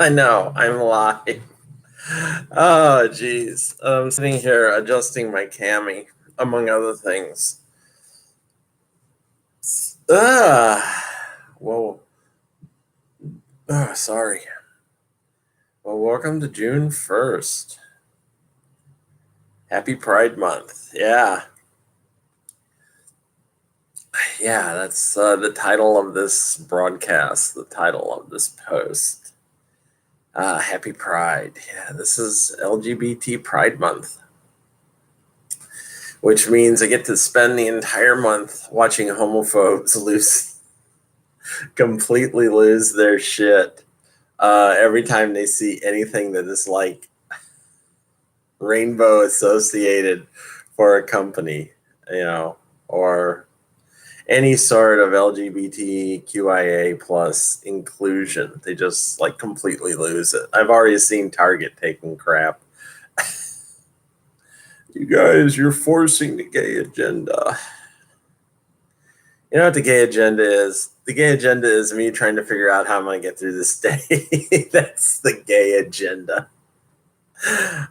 I know, I'm live. Oh, geez. I'm sitting here adjusting my cami, among other things. Whoa. Sorry. Well, welcome to June 1st. Happy Pride Month. Yeah. Yeah, that's the title of this broadcast, the title of this post. Happy Pride. Yeah, this is LGBT Pride Month, which means I get to spend the entire month watching homophobes completely lose their shit every time they see anything that is like rainbow associated for a company, or any sort of LGBTQIA plus inclusion. They just like completely lose it. I've already seen Target taking crap. You guys, you're forcing the gay agenda. You know what the gay agenda is? The gay agenda is me trying to figure out how I'm going to get through this day. That's the gay agenda.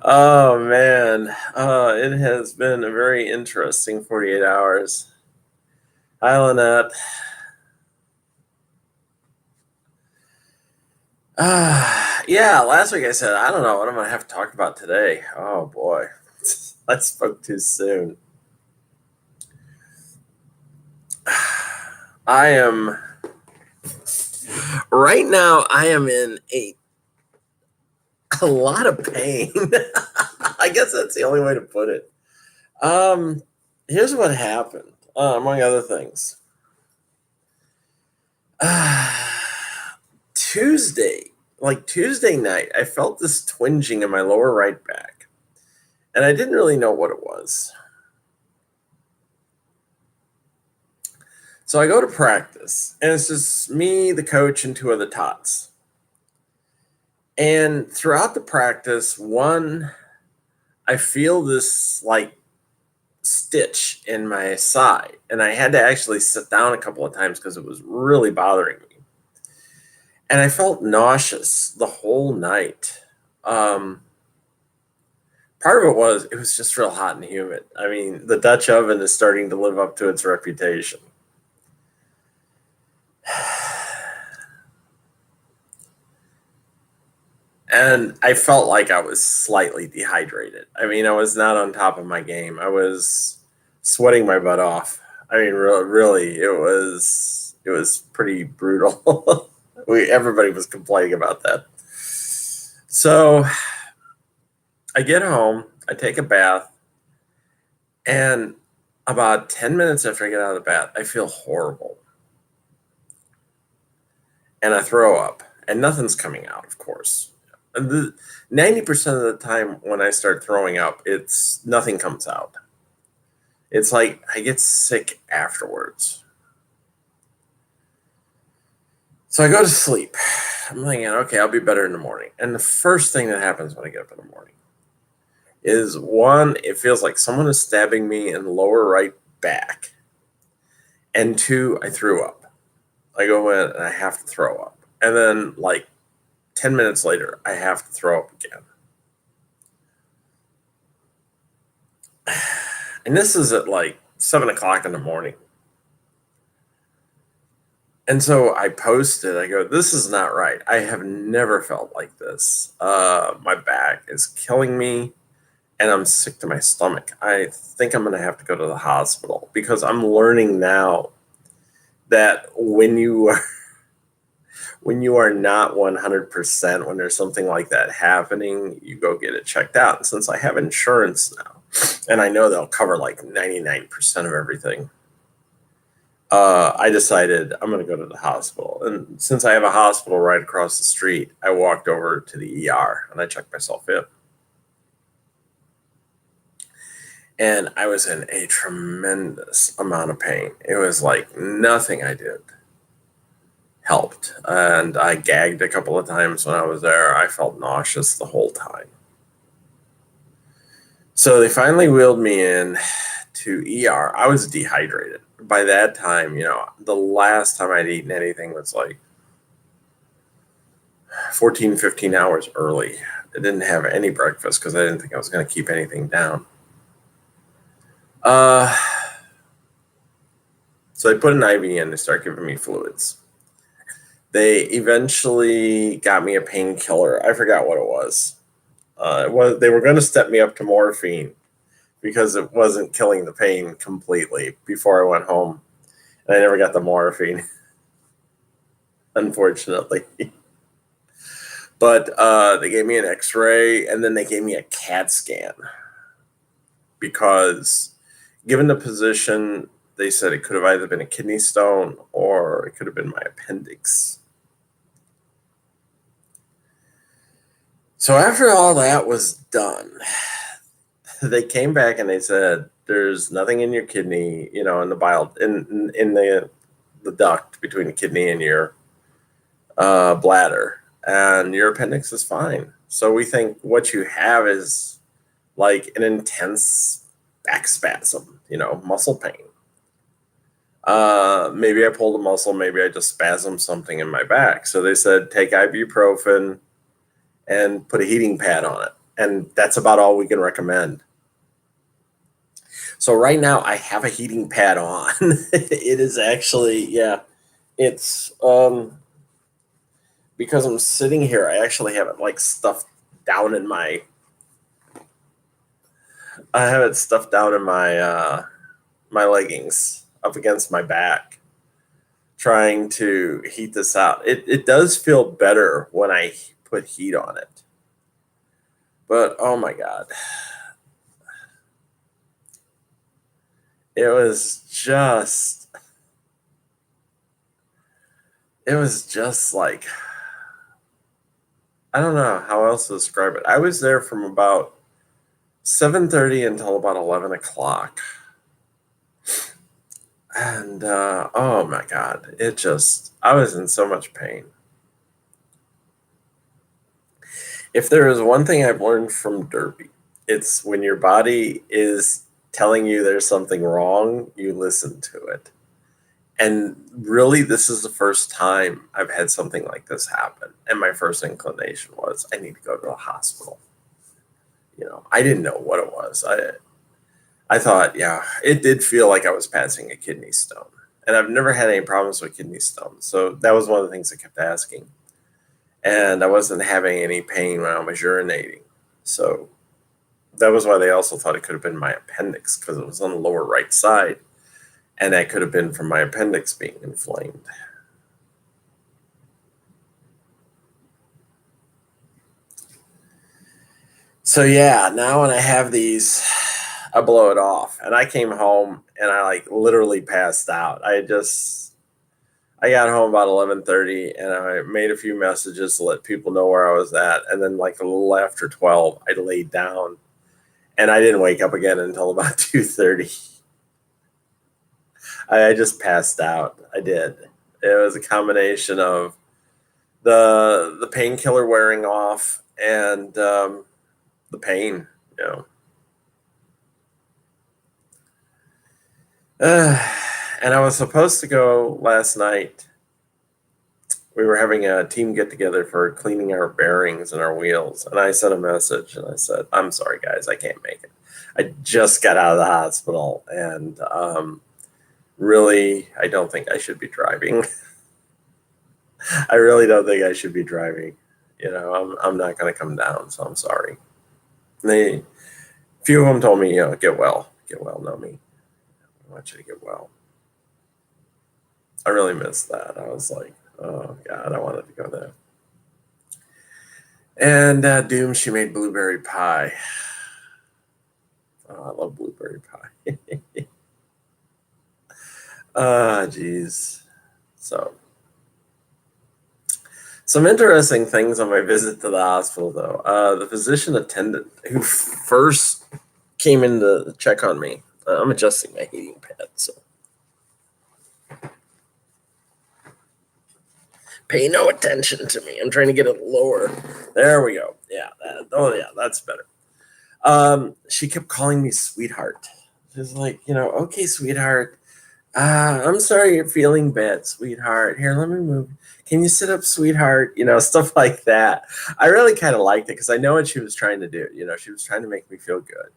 Oh, man. It has been a very interesting 48 hours. Hi, Lynette. Yeah, last week I said, I don't know what I'm going to have to talk about today. Oh, boy. I spoke too soon. Right now, I am in a lot of pain. I guess that's the only way to put it. Here's what happened, among other things. Tuesday night, I felt this twinging in my lower right back, and I didn't really know what it was. So I go to practice, and it's just me, the coach, and two other tots. And throughout the practice, I feel this like stitch in my side, and I had to actually sit down a couple of times because it was really bothering me. And I felt nauseous the whole night. Part of it was just real hot and humid. I mean, the Dutch oven is starting to live up to its reputation. And I felt like I was slightly dehydrated. I mean, I was not on top of my game. I was sweating my butt off. I mean, really, it was pretty brutal. Everybody was complaining about that. So I get home, I take a bath, and about 10 minutes after I get out of the bath, I feel horrible. And I throw up, and nothing's coming out, of course. 90% of the time when I start throwing up, nothing comes out. It's like I get sick afterwards. So I go to sleep. I'm thinking, okay, I'll be better in the morning. And the first thing that happens when I get up in the morning is, one, it feels like someone is stabbing me in the lower right back. And two, I threw up. I go in and I have to throw up. And then, like, 10 minutes later, I have to throw up again. And this is at like 7 o'clock in the morning. And so I posted, I go, this is not right. I have never felt like this. My back is killing me, and I'm sick to my stomach. I think I'm going to have to go to the hospital, because I'm learning now that when you are not 100%, when there's something like that happening, you go get it checked out. And since I have insurance now, and I know they'll cover like 99% of everything, I decided I'm going to go to the hospital. And since I have a hospital right across the street, I walked over to the ER and I checked myself in. And I was in a tremendous amount of pain. It was like nothing I did helped. And I gagged a couple of times when I was there. I felt nauseous the whole time. So they finally wheeled me in to ER. I was dehydrated. By that time, the last time I'd eaten anything was like 14, 15 hours early. I didn't have any breakfast because I didn't think I was going to keep anything down. So they put an IV in. They start giving me fluids. They eventually got me a painkiller. I forgot what it was. They were going to step me up to morphine because it wasn't killing the pain completely before I went home. And I never got the morphine, unfortunately. But they gave me an x-ray, and then they gave me a CAT scan because given the position, they said it could have either been a kidney stone or it could have been my appendix. So after all that was done, they came back and they said, there's nothing in your kidney, in the bile, in the duct between the kidney and your bladder, and your appendix is fine. So we think what you have is like an intense back spasm, muscle pain. Maybe I pulled a muscle, maybe I just spasmed something in my back. So they said, take ibuprofen and put a heating pad on it. And that's about all we can recommend. So right now I have a heating pad on. It is actually, it's, because I'm sitting here, I actually have it like stuffed down in my, my leggings up against my back, trying to heat this out. It does feel better when I put heat on it. But oh my God. It was just like, I don't know how else to describe it. I was there from about 7:30 until about 11 o'clock. And oh my God, I was in so much pain. If there is one thing I've learned from Derby, it's when your body is telling you there's something wrong, you listen to it. And really, this is the first time I've had something like this happen. And my first inclination was, I need to go to the hospital. I didn't know what it was. I thought, it did feel like I was passing a kidney stone. And I've never had any problems with kidney stones. So that was one of the things I kept asking. And I wasn't having any pain when I was urinating. So that was why they also thought it could have been my appendix, because it was on the lower right side. And that could have been from my appendix being inflamed. So now when I have these, I blow it off. And I came home and I like literally passed out. I got home about 11:30 and I made a few messages to let people know where I was at. And then like a little after 12, I laid down and I didn't wake up again until about 2:30. I just passed out. I did. It was a combination of the painkiller wearing off and the pain, and I was supposed to go last night. We were having a team get together for cleaning our bearings and our wheels. And I sent a message and I said, I'm sorry, guys, I can't make it. I just got out of the hospital and really, I don't think I should be driving. I really don't think I should be driving. I'm not going to come down, so I'm sorry. And a few of them told me, get well, know me. I want you to get well. I really missed that. I was like, oh God, I wanted to go there. And Doom, she made blueberry pie. Oh, I love blueberry pie. Geez. So, some interesting things on my visit to the hospital, though. The physician attendant who first came in to check on me, I'm adjusting my heating pad, so. Pay no attention to me. I'm trying to get it lower. There we go. That's better. She kept calling me sweetheart. She was like, okay, sweetheart, I'm sorry you're feeling bad, sweetheart. Here, let me move. Can you sit up, sweetheart? Stuff like that. I really kind of liked it because I know what she was trying to do. She was trying to make me feel good.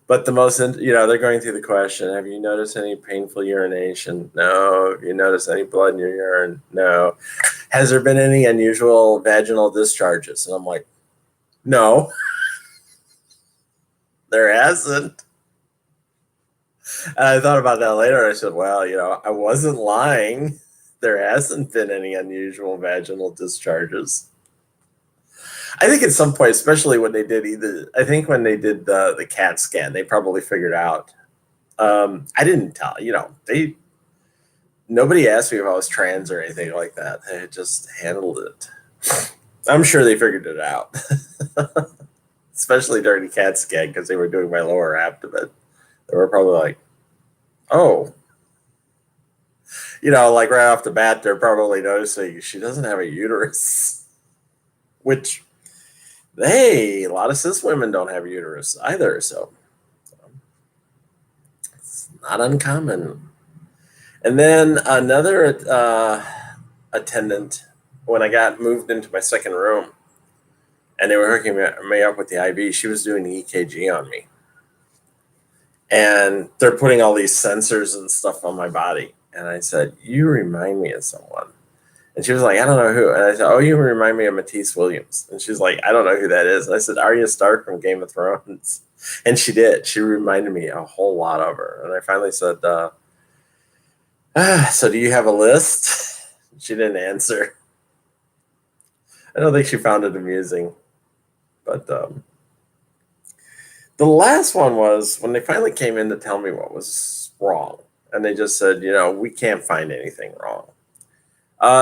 But they're going through the question. Have you noticed any painful urination? No. Have you noticed any blood in your urine? No. Has there been any unusual vaginal discharges? And I'm like, no, there hasn't. And I thought about that later. I said, well, I wasn't lying. There hasn't been any unusual vaginal discharges. I think at some point, especially when they did when they did the CAT scan, they probably figured out. I didn't tell, nobody asked me if I was trans or anything like that. They just handled it. I'm sure they figured it out, especially during the CAT scan because they were doing my lower abdomen. They were probably like, oh, like right off the bat, they're probably noticing she doesn't have a uterus, which a lot of cis women don't have uterus either. So it's not uncommon. And then another attendant, when I got moved into my second room and they were hooking me up with the IV, she was doing the EKG on me. And they're putting all these sensors and stuff on my body. And I said, you remind me of someone. And she was like, I don't know who. And I said, oh, you remind me of Matisse Williams. And she's like, I don't know who that is. And I said, Arya Stark from Game of Thrones. And she did. She reminded me a whole lot of her. And I finally said, so do you have a list? She didn't answer. I don't think she found it amusing. But the last one was when they finally came in to tell me what was wrong. And they just said, we can't find anything wrong.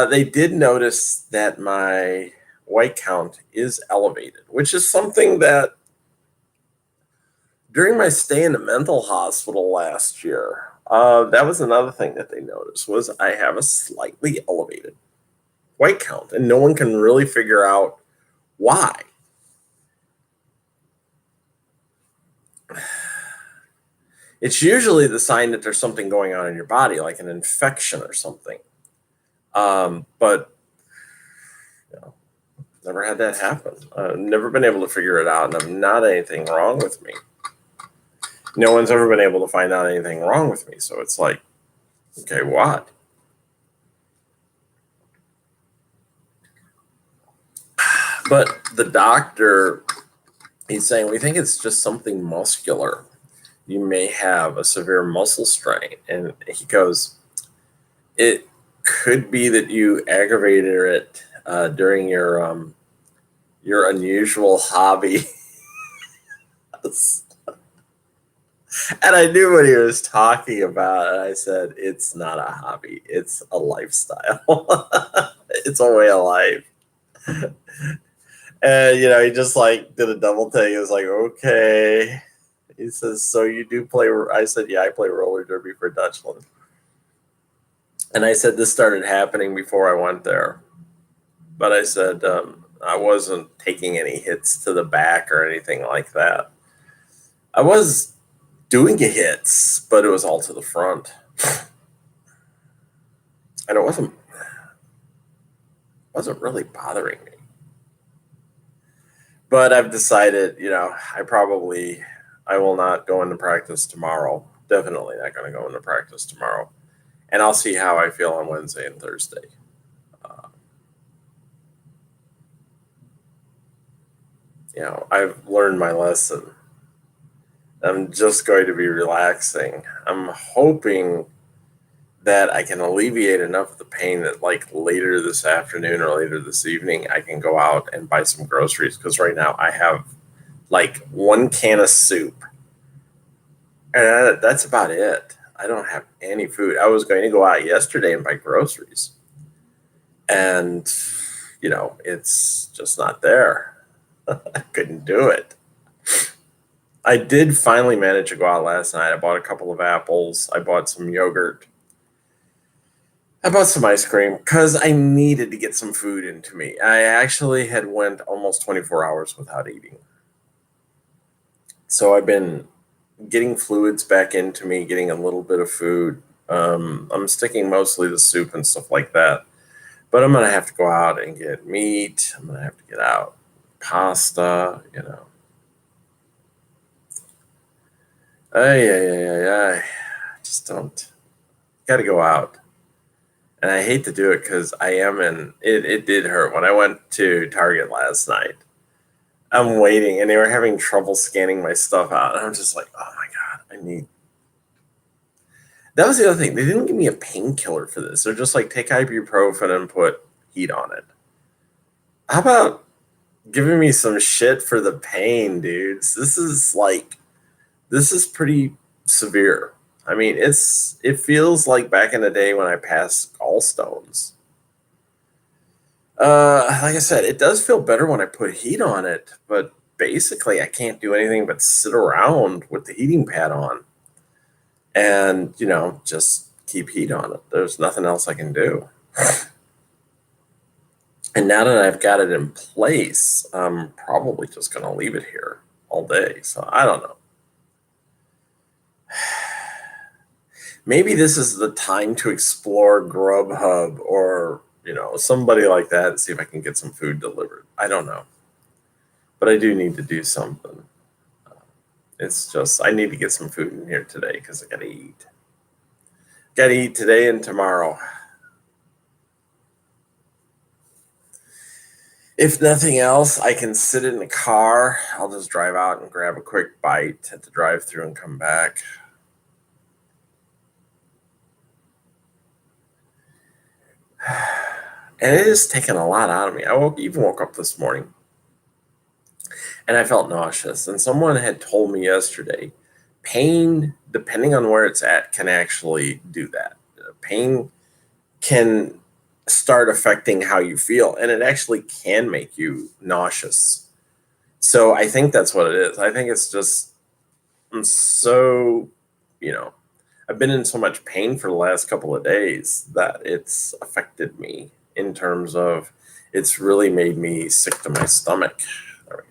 They did notice that my white count is elevated, which is something that during my stay in the mental hospital last year, that was another thing that they noticed was I have a slightly elevated white count, and no one can really figure out why. It's usually the sign that there's something going on in your body, like an infection or something. But never had that happen. I've never been able to figure it out, and I'm not anything wrong with me. No one's ever been able to find out anything wrong with me. So it's like, okay, what? But the doctor, he's saying, we think it's just something muscular. You may have a severe muscle strain. And he goes, it could be that you aggravated it during your unusual hobby. And I knew what he was talking about. And I said, it's not a hobby. It's a lifestyle. It's a way of life. And, he just like did a double take. He was like, okay. He says, so you do play? I said, yeah, I play roller derby for Dutchland. And I said, this started happening before I went there. But I said, I wasn't taking any hits to the back or anything like that. I was doing hits, but it was all to the front. And it wasn't really bothering me. But I've decided, I will not go into practice tomorrow. Definitely not going to go into practice tomorrow. And I'll see how I feel on Wednesday and Thursday. I've learned my lesson. I'm just going to be relaxing. I'm hoping that I can alleviate enough of the pain that like later this afternoon or later this evening, I can go out and buy some groceries. Because right now I have like one can of soup. And that's about it. I don't have any food. I was going to go out yesterday and buy groceries. And, it's just not there. I couldn't do it. I did finally manage to go out last night. I bought a couple of apples. I bought some yogurt. I bought some ice cream because I needed to get some food into me. I actually had went almost 24 hours without eating. So I've been, getting fluids back into me, getting a little bit of food. I'm sticking mostly to soup and stuff like that. But I'm going to have to go out and get meat. I'm going to have to get out pasta, you know. I just don't. Got to go out. And I hate to do it because I am in. It did hurt when I went to Target last night. I'm waiting, and they were having trouble scanning my stuff out. And I'm just like, oh my God, I need. That was the other thing. They didn't give me a painkiller for this. They're just like, take ibuprofen and put heat on it. How about giving me some shit for the pain, dudes? This is pretty severe. I mean, it feels like back in the day when I passed gallstones. Like I said, it does feel better when I put heat on it, but basically I can't do anything but sit around with the heating pad on and, you know, just keep heat on it. There's nothing else I can do. And now that I've got it in place, I'm probably just going to leave it here all day. So I don't know. Maybe this is the time to explore Grubhub or, you know, somebody like that and see if I can get some food delivered. I don't know. But I do need to do something. It's just, I need to get some food in here today because I got to eat. Got to eat today and tomorrow. If nothing else, I can sit in the car. I'll just drive out and grab a quick bite at the drive-thru and come back. And it has taken a lot out of me. I even woke up this morning and I felt nauseous. And someone had told me yesterday, pain, depending on where it's at, can actually do that. Pain can start affecting how you feel, and it actually can make you nauseous. So I think that's what it is. I think it's just, I'm so, you know, I've been in so much pain for the last couple of days that it's affected me in terms of it's really made me sick to my stomach. There we go.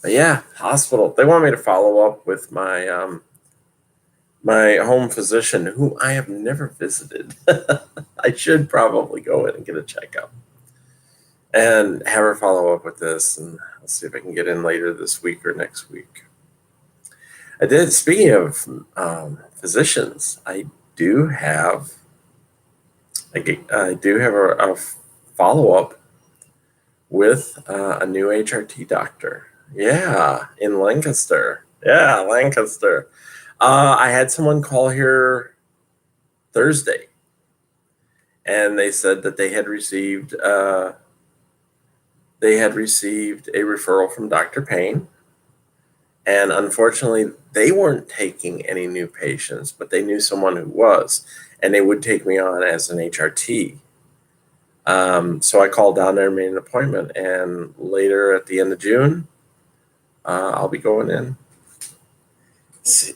But yeah, hospital. They want me to follow up with my my home physician, who I have never visited. I should probably go in and get a checkup and have her follow up with this, and I'll see if I can get in later this week or next week. I did. Speaking of physicians, I do have a follow up with a new HRT doctor. Yeah, in Lancaster. Yeah, Lancaster. I had someone call here Thursday, and they said that they had received a referral from Dr. Payne, and unfortunately, they weren't taking any new patients, but they knew someone who was, and they would take me on as an HRT. So I called down there and made an appointment, and later at the end of June, I'll be going in.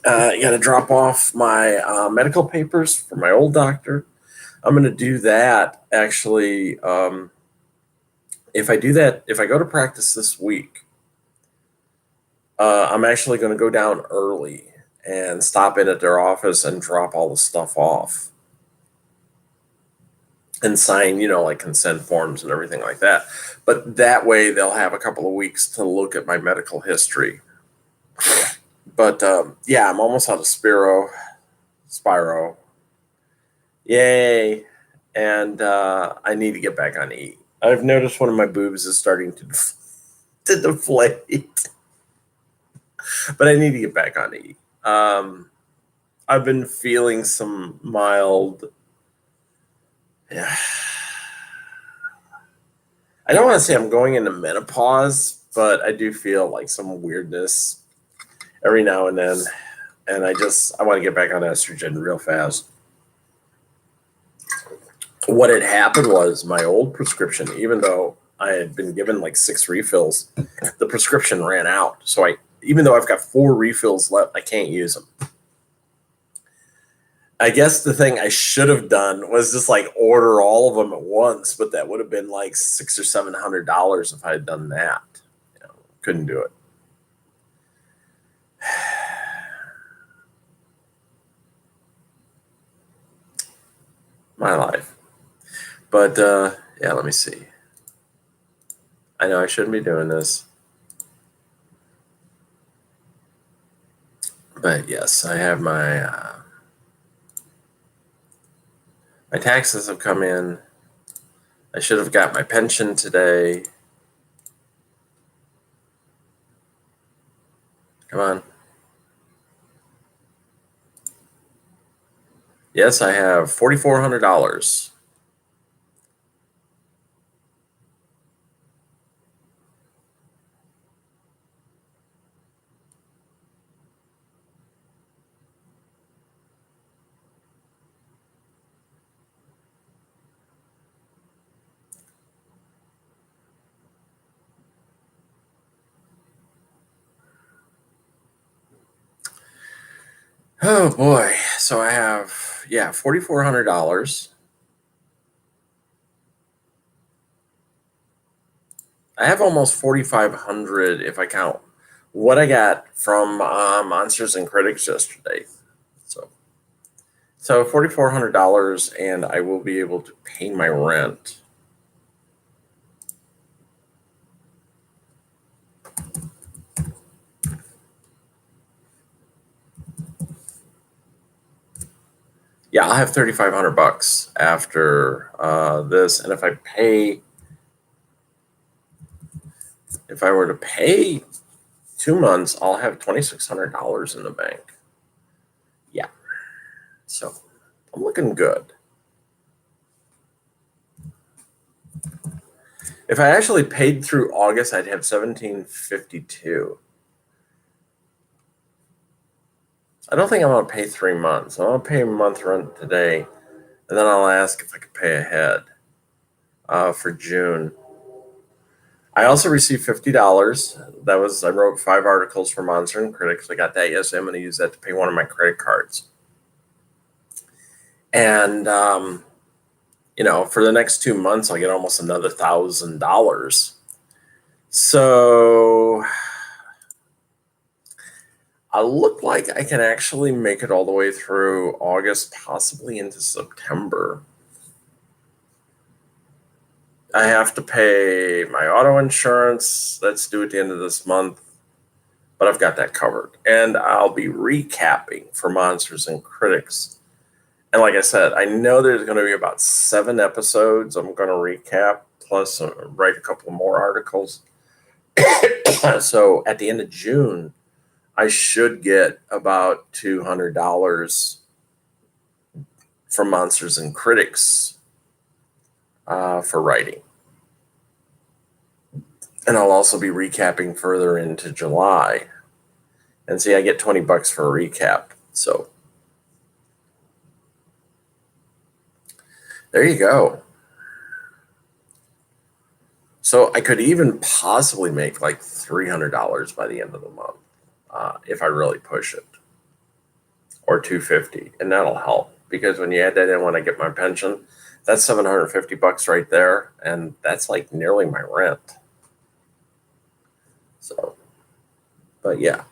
I got to drop off my medical papers for my old doctor. I'm going to do that actually. If I go to practice this week, I'm actually going to go down early and stop in at their office and drop all the stuff off and sign, you know, like consent forms and everything like that. But that way they'll have a couple of weeks to look at my medical history. But yeah, I'm almost out of Spiro. Yay. And I need to get back on E. I've noticed one of my boobs is starting to deflate. But I need to get back on E. I've been feeling some mild. Yeah. I don't want to say I'm going into menopause, but I do feel like some weirdness every now and then. And I want to get back on estrogen real fast. What had happened was my old prescription, even though I had been given like 6 refills, the prescription ran out. So even though I've got 4 refills left, I can't use them. I guess the thing I should have done was just like order all of them at once, but that would have been like $600 or $700 if I had done that. Couldn't do it. My life. But yeah, let me see. I know I shouldn't be doing this. But yes, I have my taxes have come in. I should have got my pension today. Come on. Yes, I have $4,400. Oh boy. So I have, $4,400. I have almost 4,500 if I count what I got from Monsters and Critics yesterday. So $4,400, and I will be able to pay my rent. Yeah, I'll have $3,500 after this, and if I were to pay 2 months, I'll have $2,600 in the bank. Yeah, so I'm looking good. If I actually paid through August, I'd have $1,752. I don't think I'm going to pay 3 months. I'm going to pay a month rent today, and then I'll ask if I could pay ahead for June. I also received $50. I wrote 5 articles for Monster and Critics. I got that yesterday. I'm going to use that to pay one of my credit cards. And, for the next 2 months, I'll get almost another $1,000. So I look like I can actually make it all the way through August, possibly into September. I have to pay my auto insurance. That's due at the end of this month, but I've got that covered. And I'll be recapping for Monsters and Critics. And like I said, I know there's going to be about 7 episodes I'm going to recap, plus write a couple more articles. So at the end of June, I should get about $200 from Monsters and Critics for writing. And I'll also be recapping further into July. And see, I get $20 for a recap. So there you go. So I could even possibly make like $300 by the end of the month if I really push it, or $250, and that'll help, because when you add that in when I get my pension, that's $750 right there, and that's like nearly my rent. So, but yeah,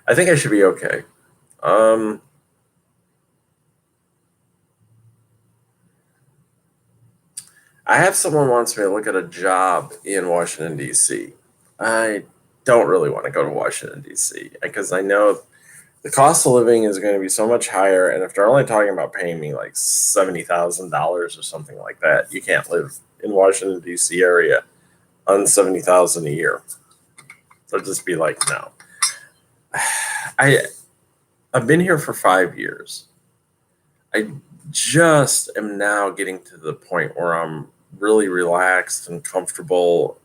I think I should be okay. I have someone wants me to look at a job in Washington, D.C. I don't really want to go to Washington, D.C. because I know the cost of living is going to be so much higher. And if they're only talking about paying me like $70,000 or something like that, you can't live in Washington, D.C. area on $70,000 a year. So just be like, no. I've been here for 5 years. I just am now getting to the point where I'm really relaxed and comfortable,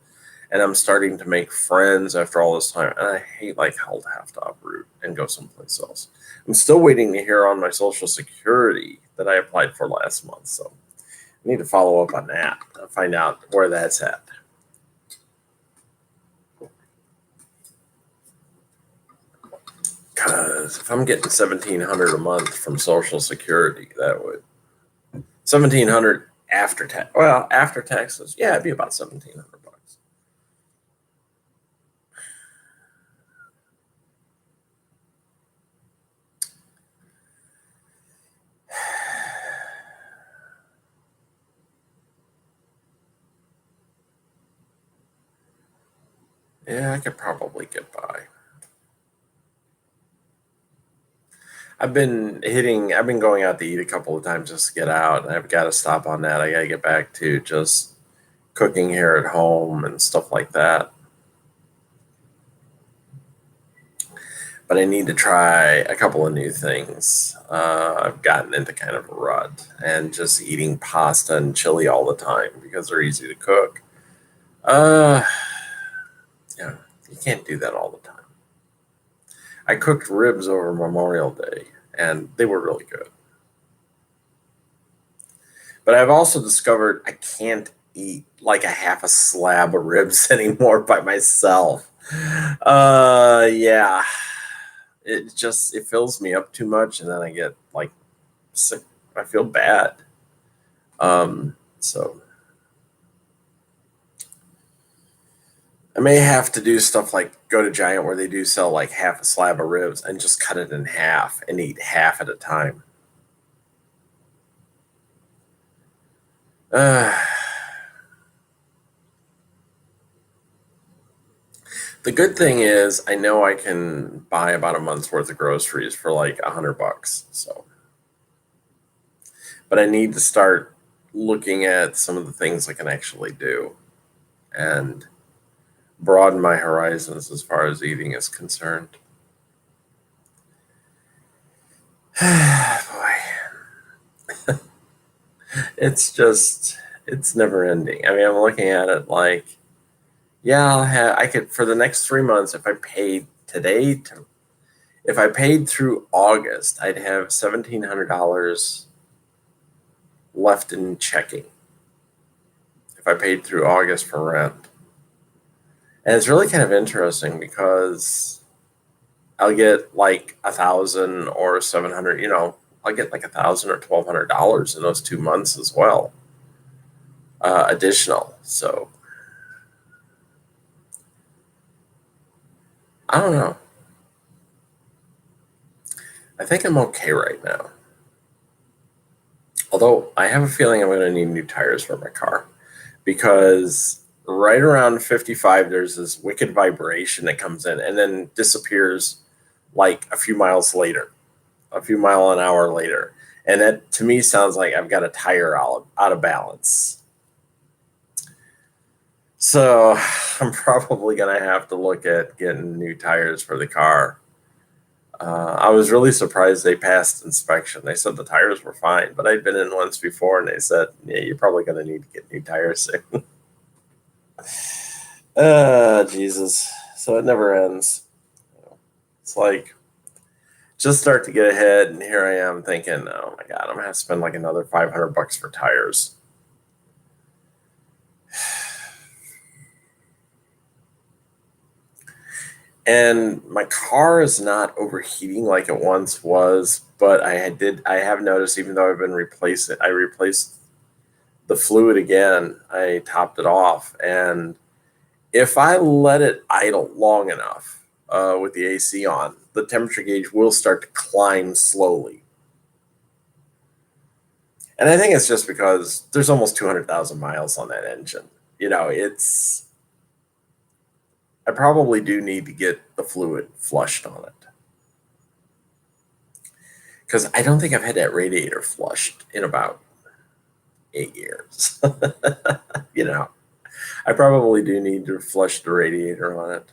and I'm starting to make friends after all this time. And I hate like hell to have to uproot and go someplace else. I'm still waiting to hear on my Social Security that I applied for last month. So I need to follow up on that and find out where that's at. Because if I'm getting 1,700 a month from Social Security, that would 1,700 after tax. Well, after taxes, yeah, it'd be about 1,700 bucks. Yeah, I could probably get by. I've been going out to eat a couple of times just to get out, and I've got to stop on that. I got to get back to just cooking here at home and stuff like that. But I need to try a couple of new things. I've gotten into kind of a rut and just eating pasta and chili all the time because they're easy to cook. Uh, yeah, you can't do that all the time. I cooked ribs over Memorial Day, and they were really good. But I've also discovered I can't eat like a half a slab of ribs anymore by myself. Yeah, it fills me up too much, and then I get like sick. I feel bad. So I may have to do stuff like go to Giant where they do sell like half a slab of ribs and just cut it in half and eat half at a time. Uh, the good thing is I know I can buy about a month's worth of groceries for like $100. So, but I need to start looking at some of the things I can actually do and broaden my horizons as far as eating is concerned. Boy, it's never ending. I mean, I'm looking at it like, yeah, I could for the next 3 months if I paid if I paid through August, I'd have $1,700 left in checking if I paid through August for rent. And it's really kind of interesting because I'll get like 1,000 or 700. I'll get like 1,000 or $1,200 in those 2 months as well, additional. So I don't know. I think I'm okay right now. Although I have a feeling I'm going to need new tires for my car because right around 55, there's this wicked vibration that comes in and then disappears like a few miles later, a few mile an hour later. And that to me sounds like I've got a tire out of balance. So I'm probably going to have to look at getting new tires for the car. I was really surprised they passed inspection. They said the tires were fine, but I'd been in once before and they said, yeah, you're probably going to need to get new tires soon. Jesus. So it never ends. It's like, just start to get ahead, and here I am thinking, oh my God, I'm going to have to spend like another $500 for tires. And my car is not overheating like it once was, but I have noticed, even though I replaced the fluid again. I topped it off, and if I let it idle long enough with the AC on, the temperature gauge will start to climb slowly. And I think it's just because there's almost 200,000 miles on that engine. I probably do need to get the fluid flushed on it. Because I don't think I've had that radiator flushed in about 8 years. I probably do need to flush the radiator on it.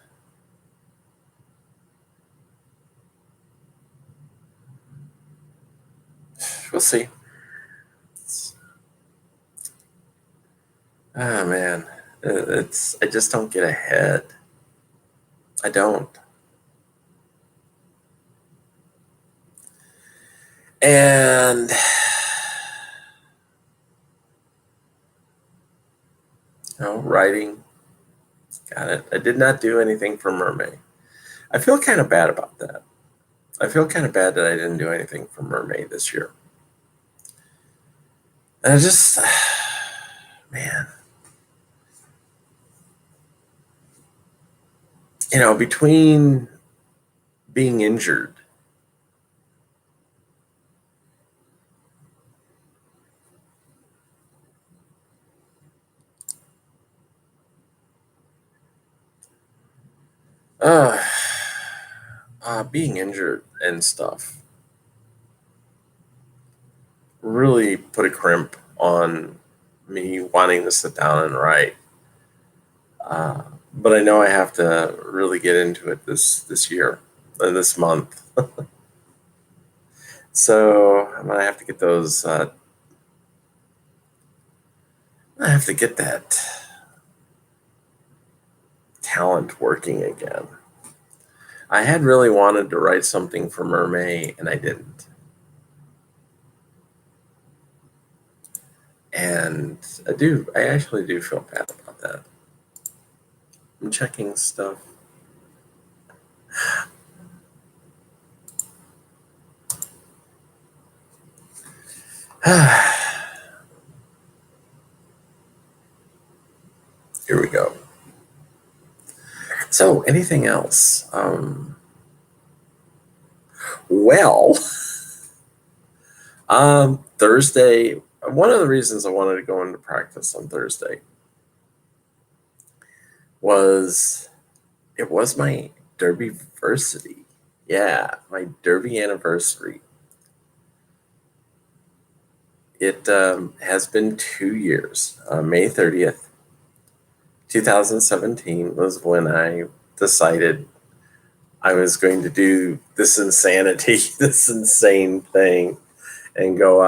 We'll see. Oh man, I just don't get ahead. I don't. And writing. Got it. I did not do anything for Mermaid. I feel kind of bad about that. I feel kind of bad that I didn't do anything for Mermaid this year. And I just, man, between being injured, uh, being injured and stuff really put a crimp on me wanting to sit down and write. Uh, but I know I have to really get into it this year and this month. So I'm gonna have to get those. I have to get that talent working again. I had really wanted to write something for Mermaid, and I didn't. And I actually do feel bad about that. I'm checking stuff. Here we go. So, anything else? Well, Thursday. One of the reasons I wanted to go into practice on Thursday was it was my Derbyversary. Yeah, my Derby anniversary. It has been 2 years. May 30th, 2017 was when I decided I was going to do this insanity, this insane thing, and go,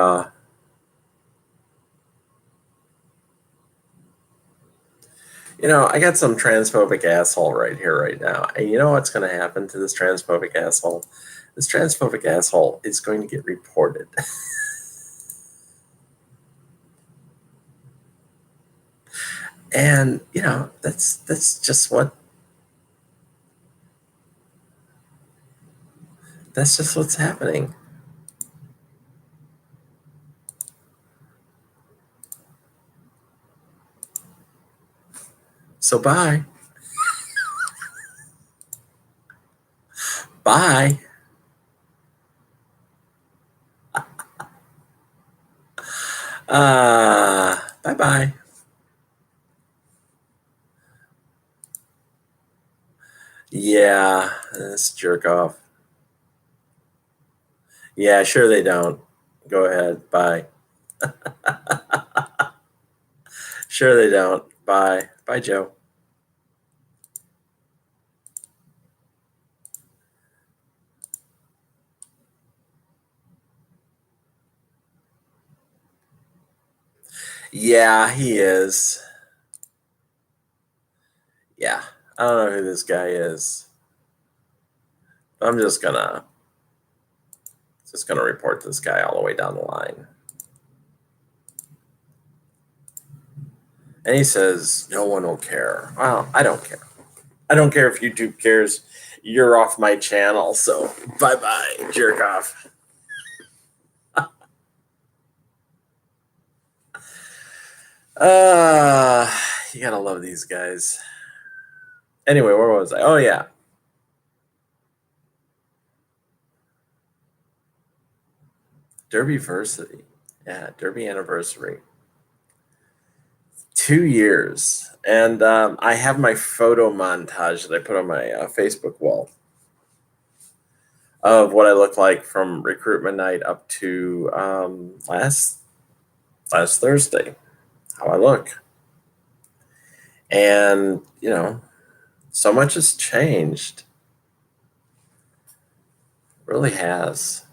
I got some transphobic asshole right here, right now. And you know what's going to happen to this transphobic asshole? This transphobic asshole is going to get reported. And, that's just what's happening. So bye. Bye. Bye-bye. Yeah, this jerk off. Yeah, sure they don't. Go ahead. Bye. Sure they don't. Bye. Bye, Joe. Yeah, he is. Yeah. I don't know who this guy is. I'm just gonna report this guy all the way down the line. And he says no one will care. Well, I don't care. I don't care if YouTube cares. You're off my channel, so bye-bye, jerk off. You gotta love these guys. Anyway, where was I? Oh yeah. Derbyversary. Yeah, Derby anniversary. 2 years. And I have my photo montage that I put on my Facebook wall of what I look like from recruitment night up to last Thursday. How I look. And, so much has changed. It really has.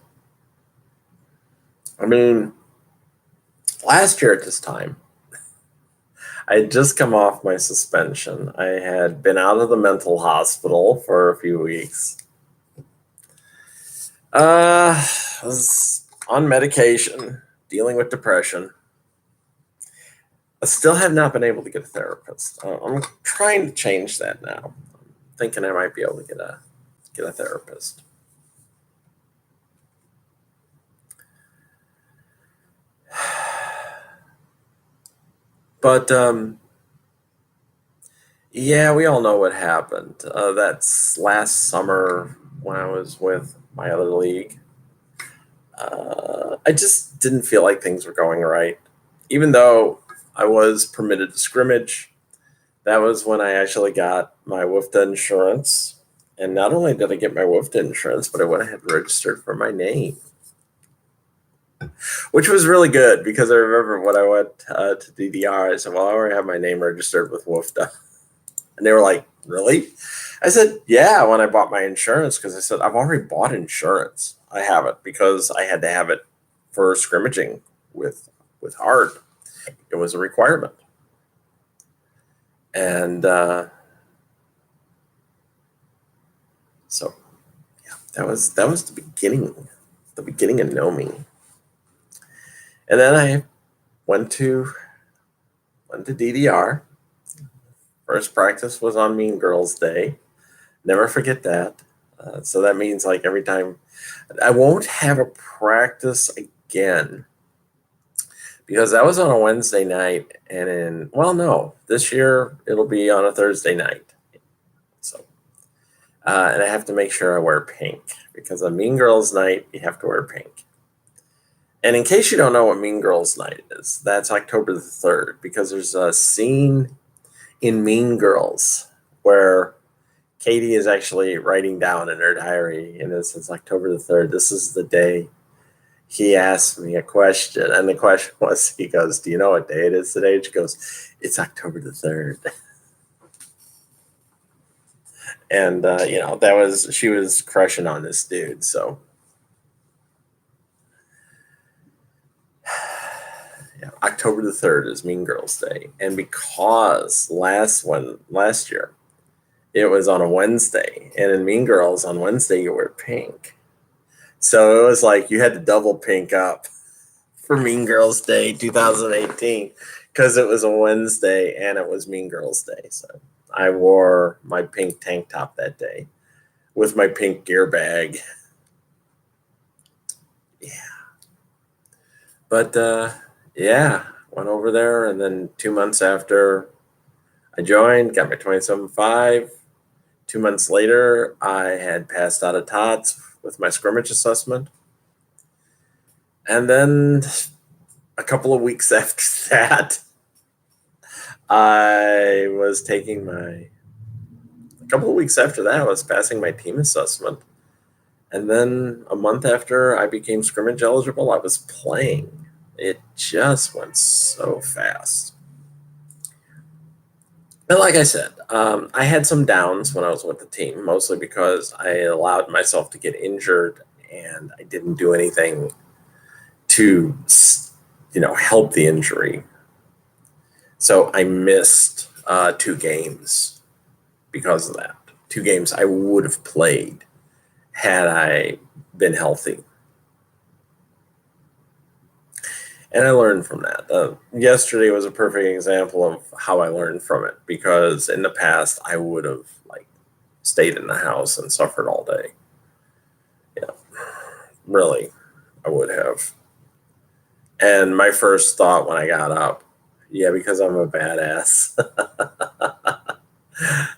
I mean, last year at this time, I had just come off my suspension. I had been out of the mental hospital for a few weeks. I was on medication, dealing with depression. I still have not been able to get a therapist. I'm trying to change that now. I'm thinking I might be able to get a therapist. But yeah, we all know what happened. That's last summer when I was with my other league. I just didn't feel like things were going right. Even though I was permitted to scrimmage, that was when I actually got my WFDA insurance. And not only did I get my WFDA insurance, but I went ahead and registered for my name, which was really good because I remember when I went to DDR, I said, well, I already have my name registered with WFDA. And they were like, really? I said, yeah, when I bought my insurance, because I said, I've already bought insurance. I have it because I had to have it for scrimmaging with Hard. It was a requirement. And so yeah, that was the beginning of Know Me. And then I went to DDR. First practice was on Mean Girls Day. Never forget that. So that means like every time I won't have a practice again because that was on a Wednesday night. And this year it'll be on a Thursday night. So, and I have to make sure I wear pink because on Mean Girls Night, you have to wear pink. And in case you don't know what Mean Girls Night is, that's October the 3rd because there's a scene in Mean Girls where Katie is actually writing down in her diary, and it says October the 3rd. This is the day he asked me a question. And the question was, he goes, do you know what day it is today? And she goes, it's October the 3rd. And, she was crushing on this dude. So, yeah, October the 3rd is Mean Girls Day. And because last year, it was on a Wednesday, and in Mean Girls on Wednesday you wear pink. So it was like you had to double pink up for Mean Girls Day 2018 because it was a Wednesday and it was Mean Girls Day. So I wore my pink tank top that day with my pink gear bag. Yeah. But went over there, and then 2 months after I joined, got my 27.5. 2 months later, I had passed out of TOTS with my scrimmage assessment. And then a couple of weeks after that, I was passing my team assessment. And then a month after I became scrimmage eligible, I was playing. It just went so fast. And like I said, I had some downs when I was with the team, mostly because I allowed myself to get injured and I didn't do anything to, help the injury. So I missed 2 games because of that. 2 games I would have played had I been healthy. And I learned from that. Yesterday was a perfect example of how I learned from it, because in the past I would have stayed in the house and suffered all day. Yeah, really, I would have. And my first thought when I got up, because I'm a badass.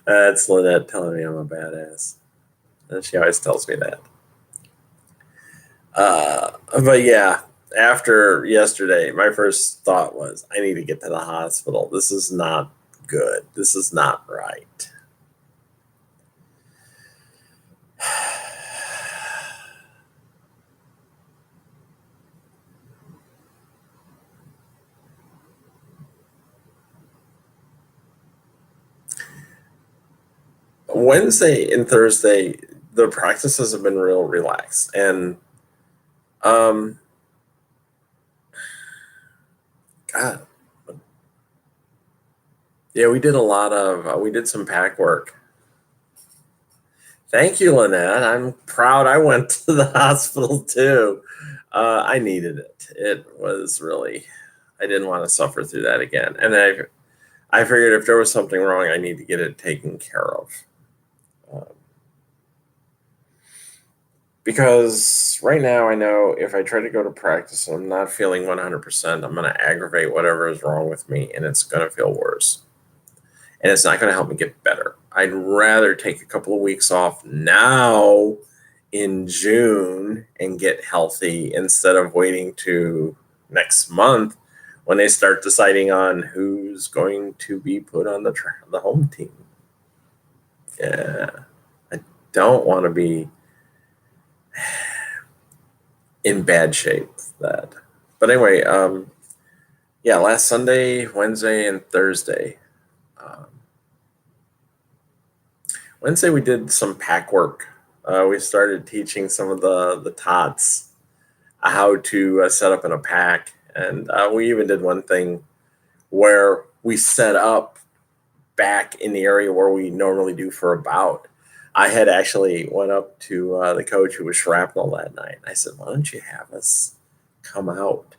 That's Lynette telling me I'm a badass. And she always tells me that. But yeah, after yesterday, my first thought was, I need to get to the hospital. This is not good. This is not right. Wednesday and Thursday, the practices have been real relaxed. And God, yeah, we did some pack work. Thank you, Lynette. I'm proud I went to the hospital too. I needed it. It was really, I didn't want to suffer through that again. And I figured if there was something wrong, I need to get it taken care of. Because right now I know if I try to go to practice and I'm not feeling 100%, I'm going to aggravate whatever is wrong with me and it's going to feel worse. And it's not going to help me get better. I'd rather take a couple of weeks off now in June and get healthy instead of waiting to next month when they start deciding on who's going to be put on the home team. Yeah, I don't want to be in bad shape for that. But anyway, yeah, last Sunday, Wednesday, and Thursday. Um, Wednesday we did some pack work. We started teaching some of the tots how to set up in a pack, and we even did one thing where we set up back in the area where we normally do for a bout. I had actually went up to the coach who was shrapnel that night. I said, "Why don't you have us come out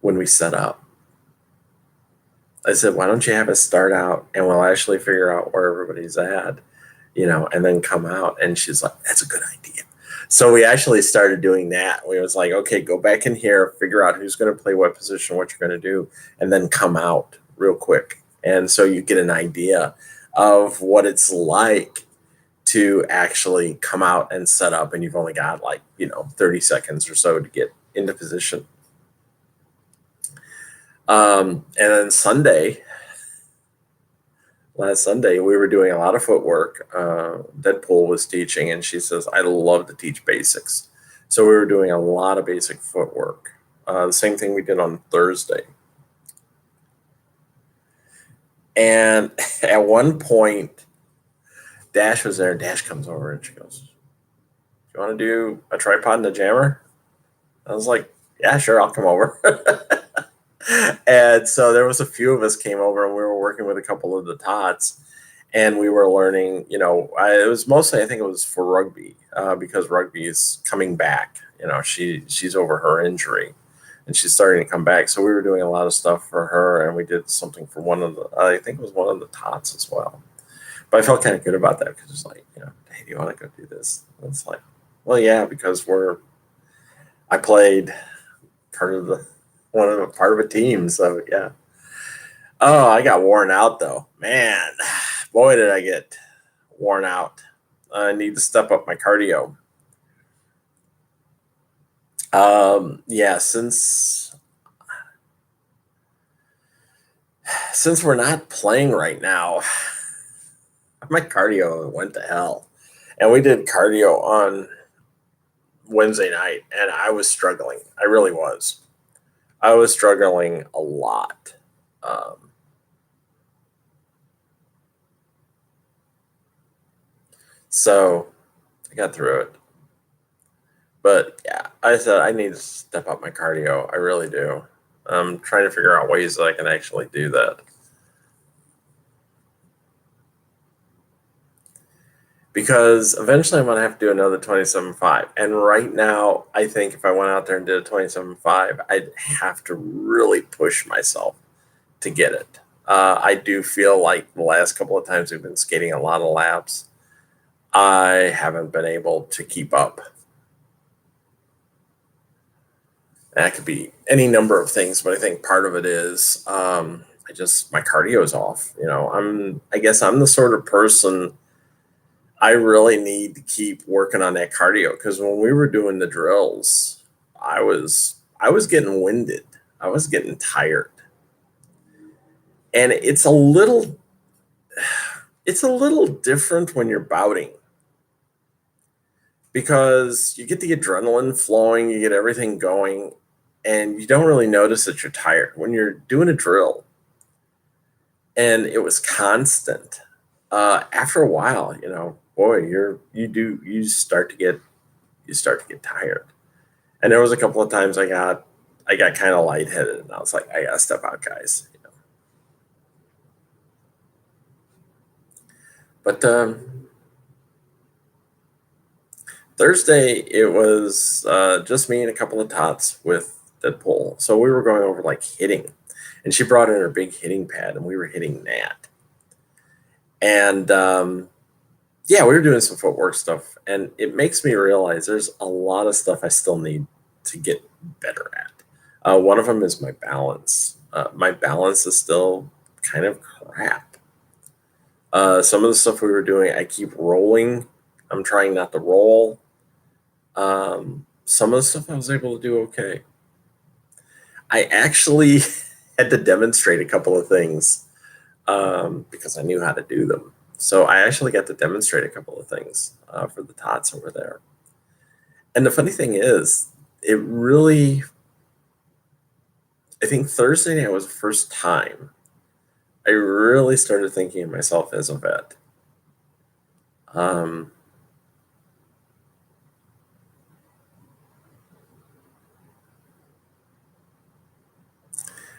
when we set up?" I said, "Why don't you have us start out and we'll actually figure out where everybody's at, and then come out." And she's like, "That's a good idea." So we actually started doing that. We was like, "Okay, go back in here, figure out who's going to play what position, what you're going to do, and then come out real quick." And so you get an idea of what it's like to actually come out and set up, and you've only got 30 seconds or so to get into position. And then last Sunday, we were doing a lot of footwork. Deadpool was teaching, and she says, "I love to teach basics." So we were doing a lot of basic footwork. The same thing we did on Thursday. And at one point, Dash was there. Dash comes over and she goes, "You want to do a tripod and a jammer?" I was like, "Yeah, sure, I'll come over." And so there was a few of us came over and we were working with a couple of the tots and we were learning, it was mostly, I think it was for rugby because rugby is coming back. She's over her injury and she's starting to come back. So we were doing a lot of stuff for her and we did something for I think it was one of the tots as well. But I felt kind of good about that because it's like, "Hey, do you want to go do this?" And it's like, well, yeah, because I played part of a team. So yeah. Oh, I got worn out though. Man, boy, did I get worn out. I need to step up my cardio. Yeah, since we're not playing right now, my cardio went to hell. And we did cardio on Wednesday night, and I was struggling. I really was. I was struggling a lot. So I got through it. But yeah, I said I need to step up my cardio. I really do. I'm trying to figure out ways that I can actually do that. Because eventually I'm going to have to do another 27.5. And right now, I think if I went out there and did a 27.5, I'd have to really push myself to get it. I do feel like the last couple of times we've been skating a lot of laps, I haven't been able to keep up. That could be any number of things, but I think part of it is my cardio is off. I guess I'm the sort of person I really need to keep working on that cardio because when we were doing the drills, I was getting winded. I was getting tired. And it's a little different when you're bouting because you get the adrenaline flowing, you get everything going, and you don't really notice that you're tired. When you're doing a drill and it was constant, after a while, boy, you start to get tired. And there was a couple of times I got kind of lightheaded, and I was like, I gotta step out, guys. But Thursday it was just me and a couple of tots with Deadpool, so we were going over like hitting, and she brought in her big hitting pad, and we were hitting that. And yeah, we were doing some footwork stuff, and it makes me realize there's a lot of stuff I still need to get better at. One of them is my balance. My balance is still kind of crap. Some of the stuff we were doing, I keep rolling. I'm trying not to roll. Some of the stuff I was able to do okay. I actually had to demonstrate a couple of things because I knew how to do them. So I actually got to demonstrate a couple of things for the tots over there. And the funny thing is, it really, I think Thursday night was the first time I really started thinking of myself as a vet. Um,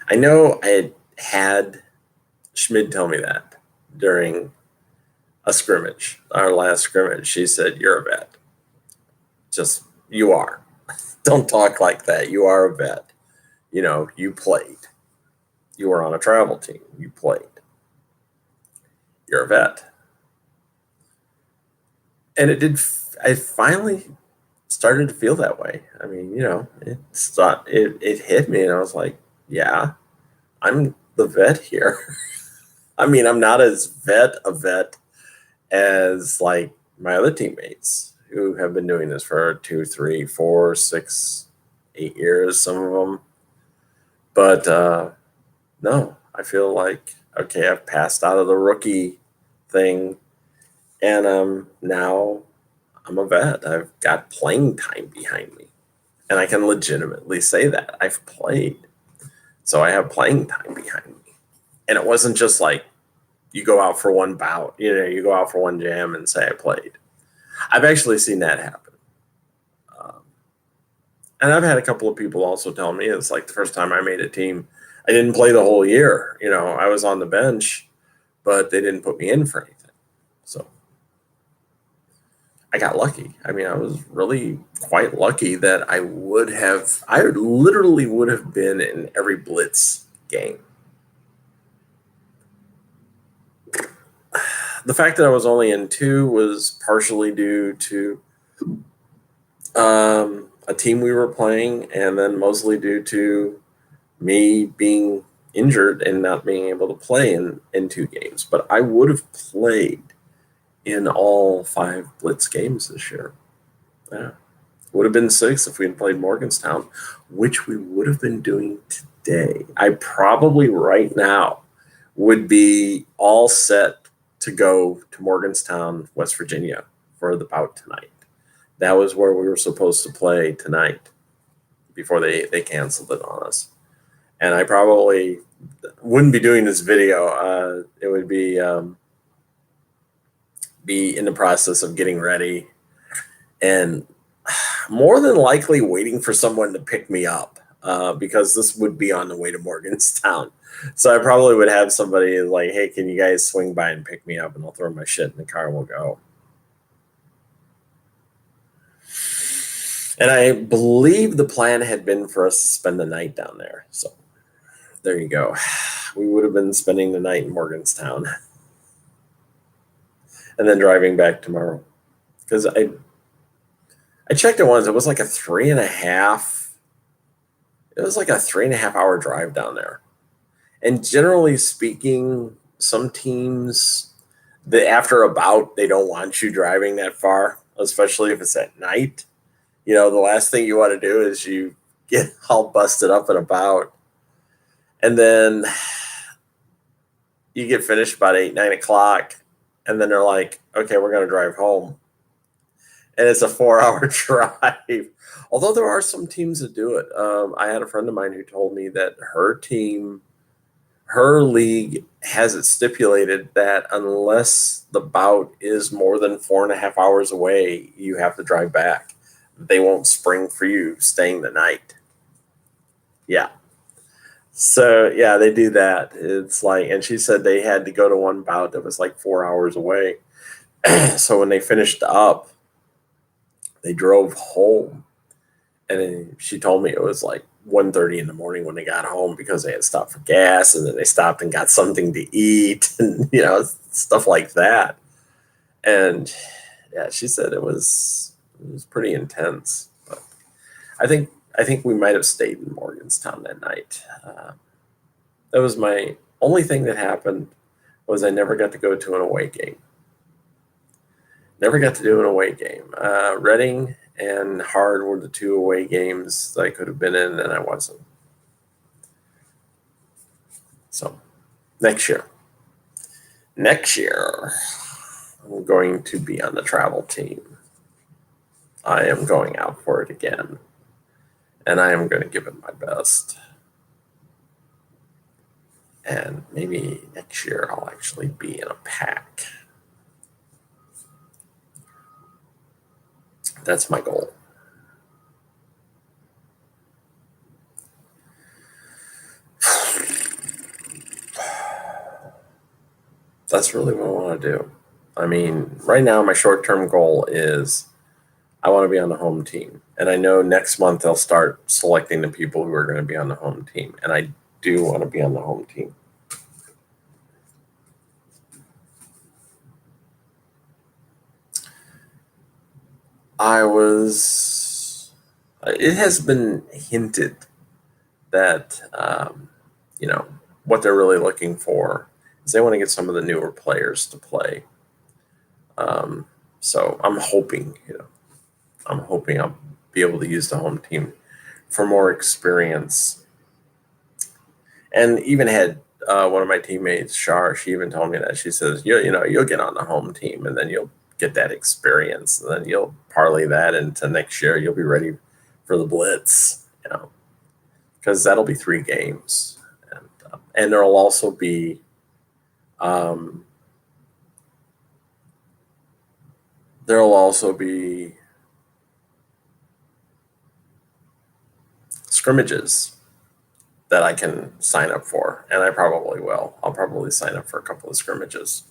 I know I had Schmid tell me that during a scrimmage, our last scrimmage. She said, "You're a vet. Just, you are. Don't talk like that. You are a vet. You know, you played. You were on a travel team. You played. You're a vet." And it did, I finally started to feel that way. I mean, it hit me, and I was like, yeah, I'm the vet here. I mean, I'm not as a vet as like my other teammates who have been doing this for 2, 3, 4, 6, 8 years, some of them. But no, I feel like, okay, I've passed out of the rookie thing, and now I'm a vet. I've got playing time behind me, and I can legitimately say that I've played. So I have playing time behind me. And it wasn't just like you go out for one bout, you go out for one jam and say I played. I've actually seen that happen. Um, and I've had a couple of people also tell me it's like the first time I made a team, I didn't play the whole year. I was on the bench, but they didn't put me in for anything. So I got lucky. I mean, I was really quite lucky that I literally would have been in every Blitz game. The fact that I was only in 2 was partially due to a team we were playing, and then mostly due to me being injured and not being able to play in 2 games. But I would have played in all 5 Blitz games this year. Yeah. Would have been 6 if we had played Morgantown, which we would have been doing today. I probably right now would be all set to go to Morgantown, West Virginia for the bout tonight. That was where we were supposed to play tonight before they canceled it on us. And I probably wouldn't be doing this video. It would be in the process of getting ready and more than likely waiting for someone to pick me up because this would be on the way to Morgantown. So I probably would have somebody like, hey, can you guys swing by and pick me up? And I'll throw my shit in the car and we'll go. And I believe the plan had been for us to spend the night down there. So there you go. We would have been spending the night in Morgantown and then driving back tomorrow. Because I checked it once. It was like a 3.5. It was like a 3.5 hour drive down there. And generally speaking, some teams, after a bout, they don't want you driving that far, especially if it's at night. The last thing you want to do is you get all busted up at a bout. And then you get finished about 8, 9 o'clock. And then they're like, okay, we're going to drive home. And it's a 4-hour drive. Although there are some teams that do it. I had a friend of mine who told me that her league has it stipulated that unless the bout is more than 4.5 hours away, you have to drive back. They won't spring for you staying the night. Yeah. So, yeah, they do that. It's like, and she said they had to go to one bout that was like 4 hours away. So when they finished up, they drove home. And then she told me it was like 1:30 in the morning when they got home because they had stopped for gas, and then they stopped and got something to eat and, stuff like that. And yeah, she said it was pretty intense. But I think we might have stayed in Morganstown that night. That was my only thing that happened, was I never got to go to an away game. Never got to do an away game. Reading and Hard were the two away games that I could have been in, and I wasn't. So next year, I'm going to be on the travel team. I am going out for it again, and I am going to give it my best. And maybe next year I'll actually be in a pack. That's my goal. That's really what I want to do. I mean, right now my short-term goal is I want to be on the home team. And I know next month they'll start selecting the people who are going to be on the home team. And I do want to be on the home team. It has been hinted that, what they're really looking for is they want to get some of the newer players to play. So I'm hoping I'll be able to use the home team for more experience. And even had one of my teammates, Shar, she even told me that. She says, you'll get on the home team, and then you'll get that experience, and then you'll parlay that into next year. You'll be ready for the Blitz, because that'll be 3 games, and there'll also be scrimmages that I can sign up for, and I probably will. I'll probably sign up for a couple of scrimmages.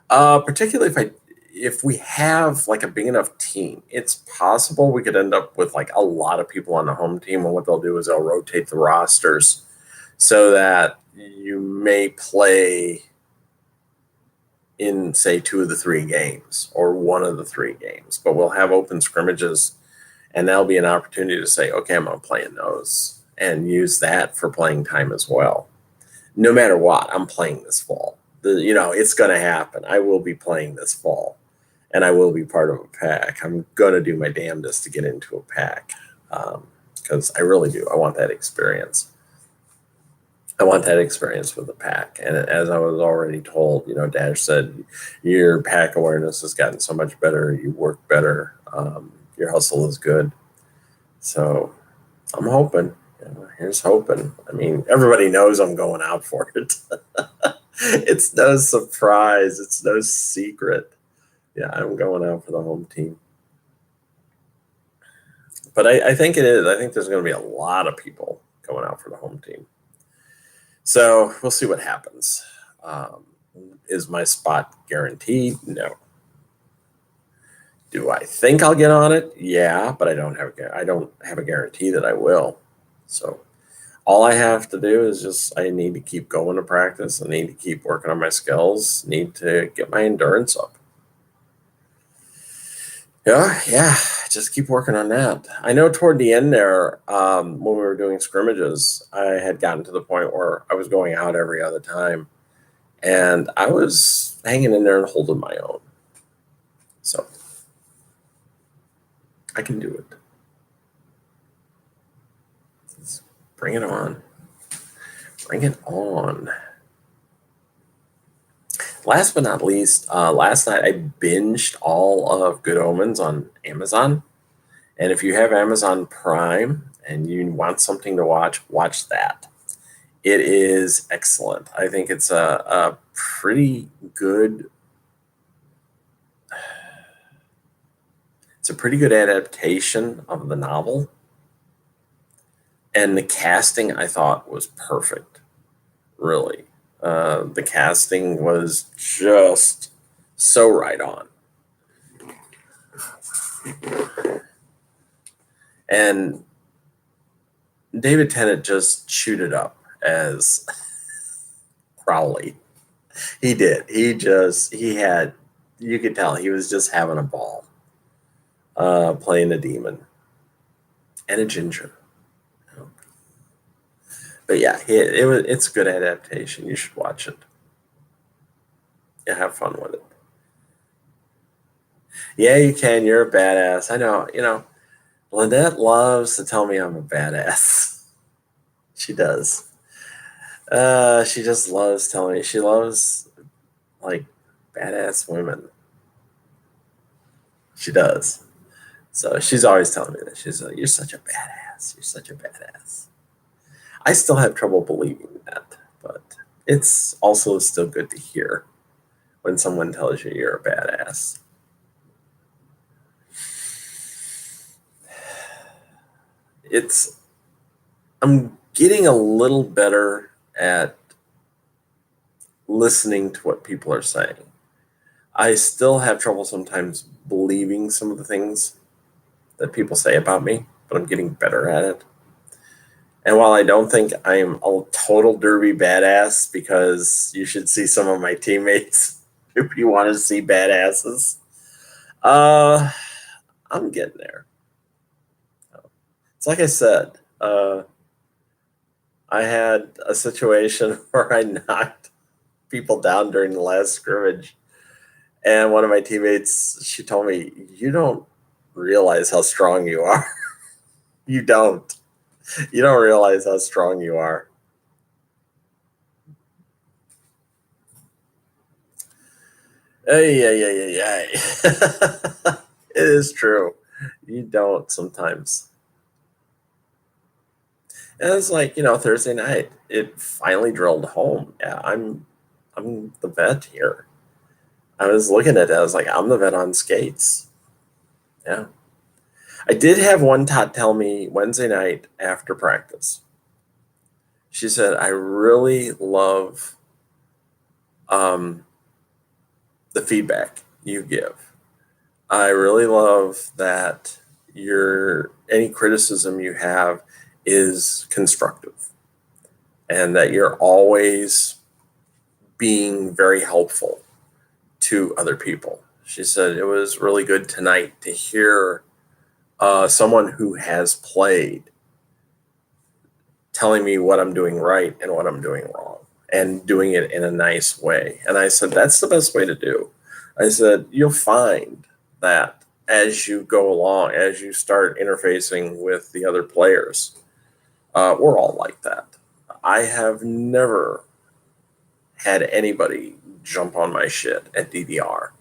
Particularly if we have like a big enough team, it's possible we could end up with like a lot of people on the home team, and what they'll do is they'll rotate the rosters so that you may play in, say, 2 of the 3 games or 1 of the 3 games, but we'll have open scrimmages, and that'll be an opportunity to say, okay, I'm going to play in those and use that for playing time as well. No matter what, I'm playing this fall. It's going to happen. I will be playing this fall, and I will be part of a pack. I'm going to do my damnedest to get into a pack, because I really do. I want that experience. I want that experience with the pack. And as I was already told, Dash said, your pack awareness has gotten so much better. You work better. Your hustle is good. So I'm hoping. Here's hoping. I mean, everybody knows I'm going out for it. It's no surprise. It's no secret. Yeah, I'm going out for the home team. But I think it is. I think there's going to be a lot of people going out for the home team. So we'll see what happens. Is my spot guaranteed? No. Do I think I'll get on it? Yeah, but I don't have a guarantee that I will. So all I have to do is I need to keep going to practice. I need to keep working on my skills. Need to get my endurance up. Yeah, just keep working on that. I know toward the end there, when we were doing scrimmages, I had gotten to the point where I was going out every other time, and I was hanging in there and holding my own. So I can do it. Let's bring it on. Bring it on. Last but not least, last night I binged all of Good Omens on Amazon. And if you have Amazon Prime and you want something to watch that. It is excellent. I think it's a pretty good adaptation of the novel. And the casting, I thought, was perfect. Really. The casting was just so right on. And David Tennant just chewed it up as Crowley. He did. He had You could tell he was just having a ball, playing a demon and a ginger. But yeah, it's a good adaptation. You should watch it. Yeah, have fun with it. Yeah, you can. You're a badass. I know. Lynette loves to tell me I'm a badass. She does. She just loves telling me. She loves like badass women. She does. So she's always telling me that. She's like, "You're such a badass. You're such a badass." I still have trouble believing that, but it's also still good to hear when someone tells you you're a badass. It's I'm getting a little better at listening to what people are saying. I still have trouble sometimes believing some of the things that people say about me, but I'm getting better at it. And while I don't think I'm a total derby badass, because you should see some of my teammates if you want to see badasses, uh, I'm getting there. It's like I said, I had a situation where I knocked people down during the last scrimmage, and one of my teammates, she told me, "You don't realize how strong you are. You don't. You don't realize how strong you are." Hey, yeah, yeah, yeah, yeah. It is true. You don't sometimes. And it's like, Thursday night, it finally drilled home. Yeah, I'm the vet here. I was looking at it, I was like, I'm the vet on skates. Yeah. I did have one tot tell me Wednesday night after practice. She said, "I really love um, the feedback you give. I really love that any criticism you have is constructive, and that you're always being very helpful to other people." She said it was really good tonight to hear someone who has played telling me what I'm doing right and what I'm doing wrong, and doing it in a nice way. And I said, that's the best way to do. I said, you'll find that as you go along, as you start interfacing with the other players, we're all like that. I have never had anybody jump on my shit at DDR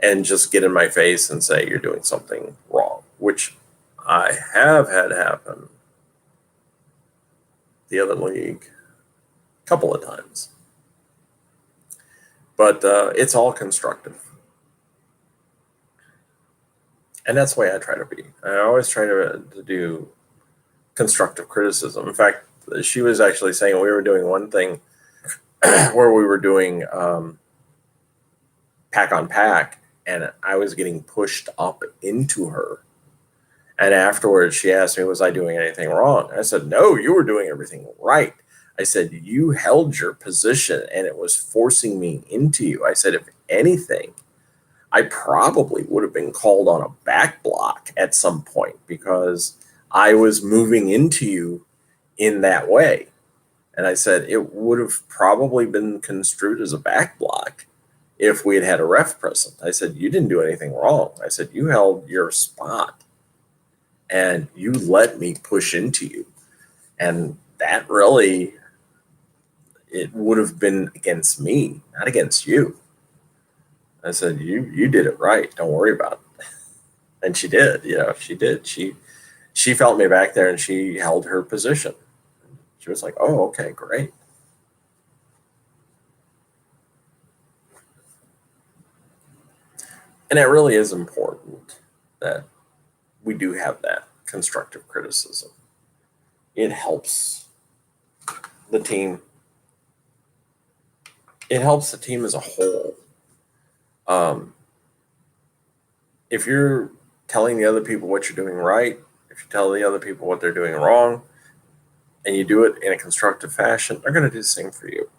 and just get in my face and say you're doing something wrong, which I have had happen the other league a couple of times. But it's all constructive. And that's the way I try to be. I always try to do constructive criticism. In fact, she was actually saying we were doing one thing where we were doing pack on pack, and I was getting pushed up into her. And afterwards, she asked me, was I doing anything wrong? I said, no, you were doing everything right. I said, you held your position and it was forcing me into you. I said, if anything, I probably would have been called on a back block at some point because I was moving into you in that way. And I said, it would have probably been construed as a back block if we had had a ref present. I said, you didn't do anything wrong. I said, you held your spot and you let me push into you. And that really, it would have been against me, not against you. I said, you did it right. Don't worry about it. And she did, she did. She felt me back there and she held her position. She was like, oh, okay, great. And it really is important that we do have that constructive criticism. It helps the team. It helps the team as a whole. If you're telling the other people what you're doing right, if you tell the other people what they're doing wrong, and you do it in a constructive fashion, they're going to do the same for you.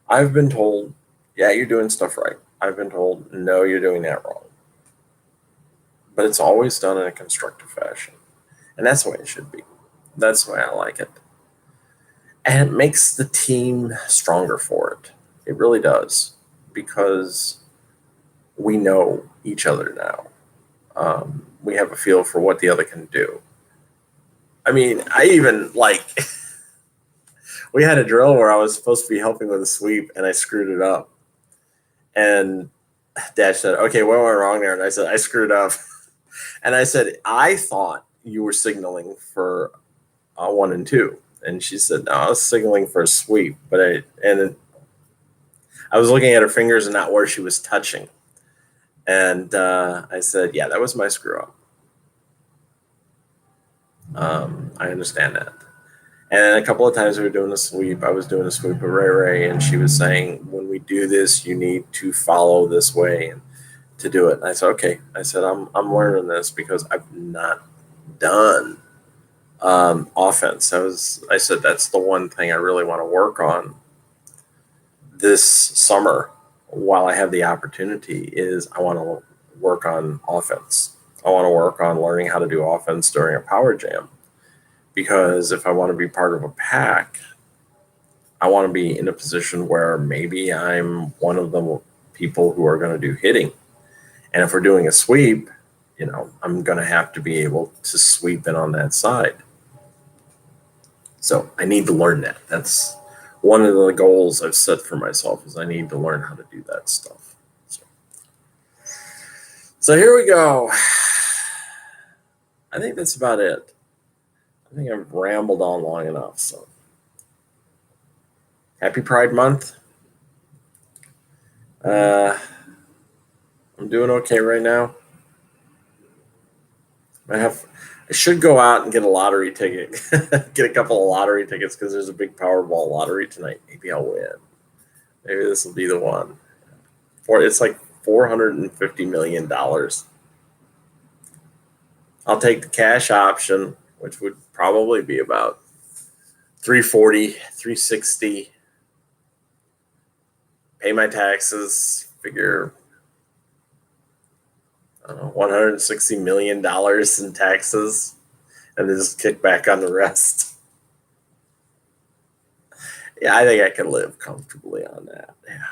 I've been told, yeah, you're doing stuff right. I've been told, no, you're doing that wrong. But it's always done in a constructive fashion. And that's the way it should be. That's the way I like it. And it makes the team stronger for it. It really does. Because we know each other now. We have a feel for what the other can do. I mean, I even like we had a drill where I was supposed to be helping with a sweep and I screwed it up. And Dash said, okay, what went wrong there? And I said, I screwed up. And I said, I thought you were signaling for 1 and 2. And she said, no, I was signaling for a sweep. But I was looking at her fingers and not where she was touching. And I said, yeah, that was my screw up. I understand that. And a couple of times we were doing a sweep. I was doing a sweep with Ray, and she was saying, when we do this, you need to follow this way and to do it. And I said, okay. I said, I'm learning this because I've not done offense. I said, that's the one thing I really want to work on this summer while I have the opportunity is I want to work on offense. I want to work on learning how to do offense during a power jam. Because if I want to be part of a pack, I want to be in a position where maybe I'm one of the people who are going to do hitting. And if we're doing a sweep, I'm going to have to be able to sweep in on that side. So I need to learn that. That's one of the goals I've set for myself is I need to learn how to do that stuff. So here we go. I think that's about it. I think I've rambled on long enough. So happy Pride Month. I'm doing okay right now. I should go out and get a lottery ticket. Get a couple of lottery tickets because there's a big Powerball lottery tonight. Maybe I'll win. Maybe this will be the one. It's like $450 million. I'll take the cash option, which would probably be about 340, 360. Pay my taxes, figure $160 million in taxes, and then just kick back on the rest. Yeah, I think I can live comfortably on that. Yeah.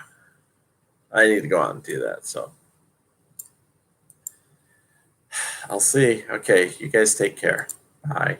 I need to go out and do that, so I'll see. Okay, you guys take care. Bye.